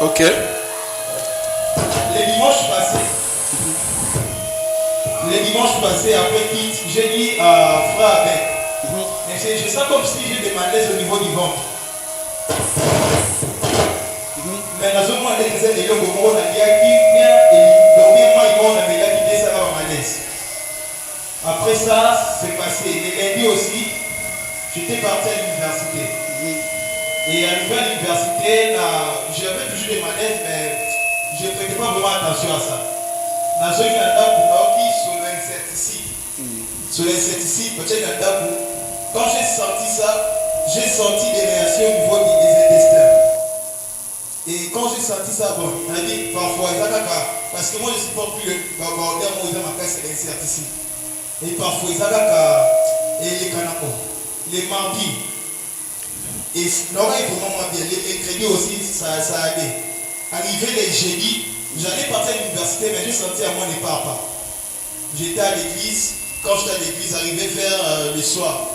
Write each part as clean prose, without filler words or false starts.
Ok. Les dimanches passés, après quitte, j'ai dit à Frère Abel. Je sens comme si j'ai des malaises au niveau du ventre. Mais dans un moment, les gens qui ont malaise. Après ça, c'est passé. Les lundis aussi, j'étais parti à l'université. Et arrivé à l'université, j'avais toujours des malaises, mais je ne prêtais pas vraiment attention à ça. Dans ce sur l'insecticide. Sur l'insecticide, quand j'ai senti ça, j'ai senti des réactions au niveau des intestins. Et quand j'ai senti ça, bon, on a dit parfois, parce que moi je ne supporte plus le bordel, c'est l'insecticide. Et parfois, les mardis. Et non, il faut vraiment bien. Les crédits aussi, ça allait. Arrivé les jeudis, j'allais partir à l'université, mais j'ai senti à moi ne part pas. J'étais à l'église. Quand j'étais à l'église, arrivé vers le soir,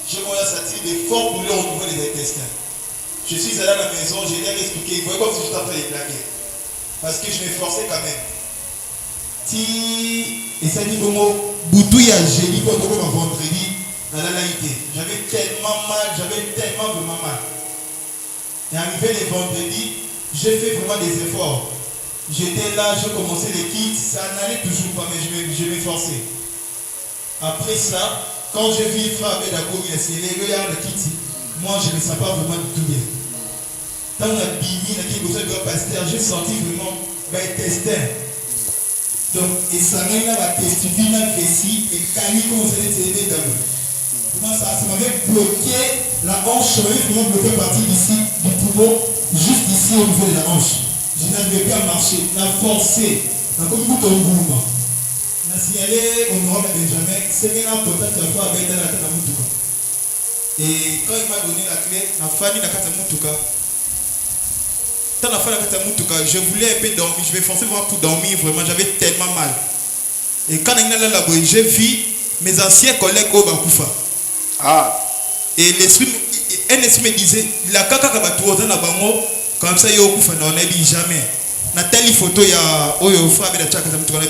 je commençais à sentir des forts douleurs au niveau des intestins. Je suis allé à la maison, j'ai rien expliqué. Il voyait comme si j'étais en train de plaquer. Parce que je m'efforçais quand même. Et ça dit comment Boutouya, j'ai dit quand on va vendredi, dans la laïté. J'avais tellement vraiment mal. Et arrivé les vendredis, j'ai fait vraiment des efforts. J'étais là, je commençais les kits, ça n'allait toujours pas, mais je m'efforçais. Après ça, quand j'ai vu Frère Abel il a essayé le kit, moi je ne me sens pas vraiment du tout bien. Quand on a bimi, j'ai senti vraiment l'intestin. Donc, et ça m'a testé la vessie et Kani conseillé de s'aider d'abord. Comment ça m'avait bloqué la hanche, ça m'avait vraiment bloqué à partir d'ici, du poumon, juste ici au niveau de la hanche. Je n'arrivais plus à marcher, la forcer. Comme tout un groupe. On a signalé au Nord Benjamin, c'est qu'il y a un contact à fois avec la tête à Moutouka. Et quand il m'a donné la clé, la famille n'a qu'à Moutouka. Je voulais un peu dormir, je vais forcer vraiment pour dormir, vraiment, j'avais tellement mal. Et quand j'ai vu mes anciens collègues au Bakoufa. Et un esprit me disait, la kaka kabatourza na bango, comme ça yo kufa na on dit jamais. Na telle photo ya oyo frère de Tchaka Mutuka,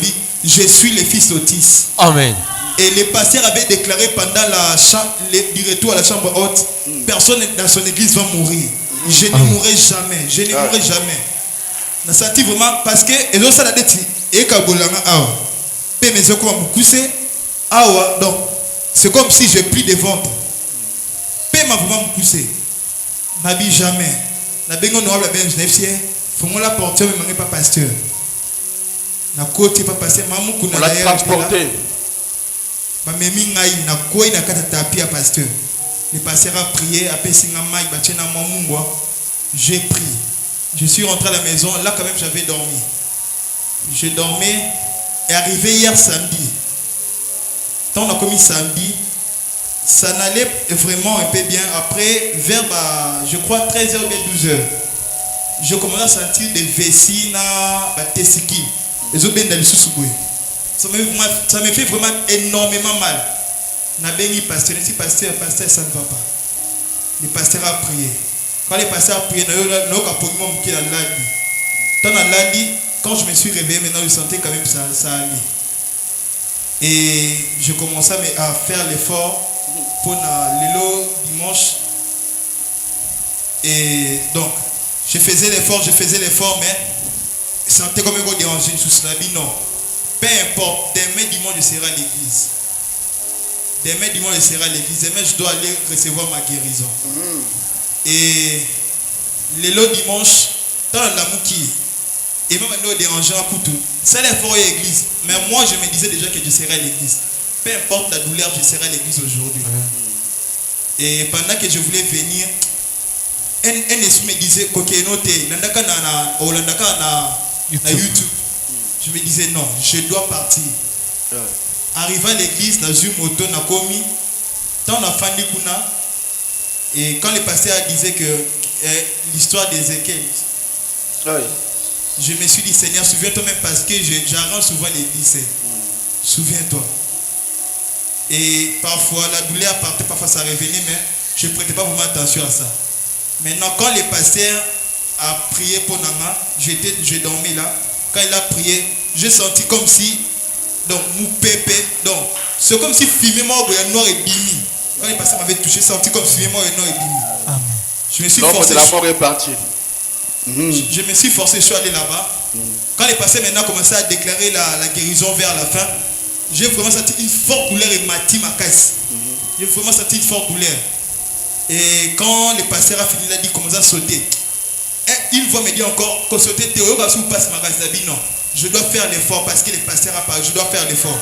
je suis le fils d'Otis. Amen. Et le pasteur avait déclaré pendant du retour à la chambre haute, personne dans son église va mourir. Je ne mourrai jamais. Je ne mourrai jamais. Je senti vraiment parce que et donc ça la dette et kabolanga awa. Pe mes yeux comme beaucoup awa donc c'est comme si j'ai pris des ventres. Pe m'a vraiment poussé. N'habille jamais. Na bengo no la benje nefie. Faut moi la porter mais pas pasteur. Na côté pas pasteur mamu kuna la transporter. Ba memi ngai na koi na kata tapia pasteur. Le pasteur a prié, a passé j'ai prié. Je suis rentré à la maison, là quand même j'avais dormi. Je dormais et arrivé hier samedi. Quand on a commis samedi, ça n'allait vraiment un peu bien. Après, vers je crois 13h ou 12h, je commençais à sentir des vessies dans Tessiki. Ça me fait vraiment énormément mal. Nabeni pasteur, si pasteur, ça ne va pas. Le pasteur a prié. Quand le pasteur a prié, quand je me suis réveillé, maintenant je sentais quand même ça allait. Et je commençais à faire l'effort pour le dimanche. Et donc, je faisais l'effort, mais je sentais comme un déranger sous cela. Non, peu importe, demain dimanche je serai à l'église. Demain dimanche je serai à l'église. Demain je dois aller recevoir ma guérison. Et le dimanche, dans la mouki, et même nous déranger un coup tout. C'est l'effort à l'église. Mais moi je me disais déjà que je serai à l'église. Peu importe la douleur, je serai à l'église aujourd'hui. Et pendant que je voulais venir, un esprit me disait na YouTube. Je me disais non, je dois partir. Arrivé à l'église, dans une moto, na komi, dans la fin de kuna, et quand le pasteur disait que l'histoire d'Ézéchiel, je me suis dit Seigneur, souviens-toi même parce que j'arrange souvent l'église. Souviens-toi. Et parfois la douleur partait, parfois ça revenait, mais je ne prêtais pas vraiment attention à ça. Maintenant, quand le pasteur a prié pour Nanga. Je dormais là. Quand il a prié, j'ai senti comme si, donc, mon pépé, donc, c'est comme si filmer moi au noir et bimi. Quand les pasteurs m'avaient touché, j'ai senti comme si filmer moi au noir et bimi. Amen. Je me suis forcé. La mort est partie. Je me suis forcé, je suis allé là-bas. Quand les pasteurs maintenant commençaient à déclarer la guérison vers la fin, j'ai vraiment senti une forte douleur et ma caisse. J'ai vraiment senti une forte douleur. Et quand le pasteur a fini, il a dit commence à sauter. Et une fois me dit encore que sauter Théo va sous passe ma caisse. Non, je dois faire l'effort parce que le pasteur a parlé. Je dois faire l'effort.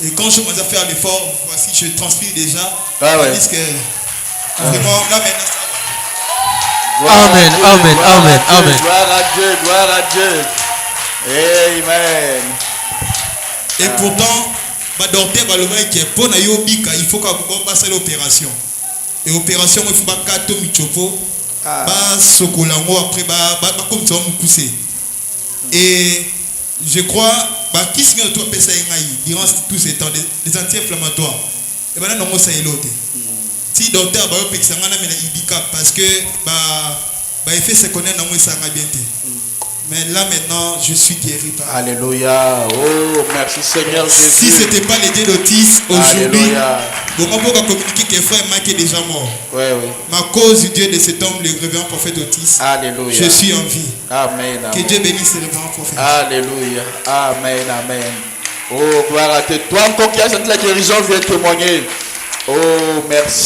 Et quand je commence à faire l'effort, voici, je transpire déjà. Ah ouais. Parce que vraiment là maintenant ça va. Amen, amen, amen, amen. Gloire à Dieu, gloire à Dieu. Amen. Et pourtant, le docteur va le dire que pour Nayobika, il faut qu'on passe à l'opération. Et l'opération, il faut pas qu'à Michopo, Sokolango après, comme ça, on pousse. Et je crois, qui se met autour de ça durant tous ces temps, les anti-inflammatoires. Et maintenant, on a l'autre. Si le docteur va faire ça, parce que il fait ce qu'on a dans le bien. Mais là maintenant, je suis guéri par. Alléluia. Oh, merci Seigneur Jésus. Si ce n'était pas l'idée d'Otis, aujourd'hui, on peut communiquer que frère Mike est déjà mort. Oui, oui. Ma cause du Dieu de cet homme, le révérend prophète Otis. Alléluia. Je suis en vie. Amen. Que Dieu bénisse le révérend prophète. Alléluia. Amen. Amen. Oh, gloire à Dieu. Toi encore qui as senti la guérison, viens témoigner. Oh, merci.